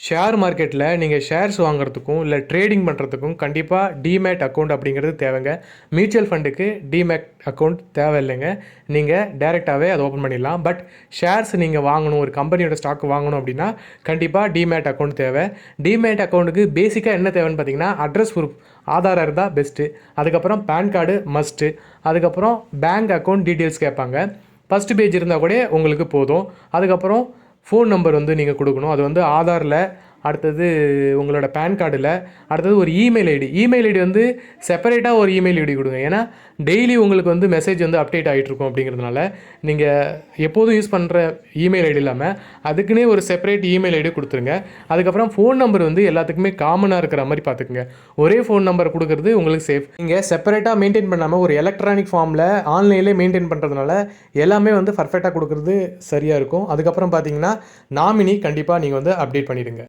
Share மார்க்கெட்டில் நீங்கள் shares வாங்குறதுக்கும் இல்லை ட்ரேடிங் பண்ணுறதுக்கும் கண்டிப்பாக டிமேட் அக்கௌண்ட் அப்படிங்கிறது தேவைங்க. மியூச்சுவல் ஃபண்டுக்கு டிமேட் அக்கௌண்ட் தேவையில்லைங்க. நீங்கள் டைரெக்டாகவே அதை ஓப்பன் பண்ணிடலாம். பட் ஷேர்ஸ் நீங்கள் வாங்கணும், ஒரு கம்பெனியோட ஸ்டாக் வாங்கணும் அப்படின்னா கண்டிப்பாக டிமேட் அக்கௌண்ட் தேவை. டிமேட் அக்கௌண்ட்டுக்கு பேசிக்காக என்ன தேவைன்னு பார்த்தீங்கன்னா அட்ரஸ் ப்ரூஃப், ஆதார் இருந்தால் பெஸ்ட்டு. அதுக்கப்புறம் பேன் கார்டு மஸ்ட்டு. அதுக்கப்புறம் பேங்க் அக்கௌண்ட் டீட்டெயில்ஸ் கேட்பாங்க. ஃபஸ்ட்டு பேஜ் இருந்தால் கூட உங்களுக்கு போதும். அதுக்கப்புறம் ஃபோன் நம்பர் வந்து நீங்கள் கொடுக்கணும். அது வந்து ஆதாரில், அடுத்தது உங்களோட பேன் கார்டில், அடுத்தது ஒரு இமெயில் ஐடி. இமெயில் ஐடி வந்து செப்பரேட்டாக ஒரு இமெயில் ஐடி கொடுங்க. ஏன்னா டெய்லி உங்களுக்கு வந்து மெசேஜ் வந்து அப்டேட் ஆகிட்ருக்கும். அப்படிங்கிறதுனால நீங்கள் எப்போதும் யூஸ் பண்ணுற இமெயில் ஐடி இல்லாமல் அதுக்குன்னே ஒரு செப்பரேட் இமெயில் ஐடி கொடுத்துருங்க. அதுக்கப்புறம் ஃபோன் நம்பர் வந்து எல்லாத்துக்குமே காமனாக இருக்கிற மாதிரி பார்த்துக்குங்க. ஒரே ஃபோன் நம்பர் கொடுக்குறது உங்களுக்கு சேஃப். நீங்கள் செப்பரேட்டாக மெயின்டைன் பண்ணாமல் ஒரு எலக்ட்ரானிக் ஃபார்மில் ஆன்லைன்லேயே மெயின்டைன் பண்ணுறதுனால எல்லாமே வந்து பர்ஃபெக்டாக கொடுக்குறது சரியாக இருக்கும். அதுக்கப்புறம் பார்த்தீங்கன்னா நாமினி கண்டிப்பாக நீங்கள் வந்து அப்டேட் பண்ணிடுங்க.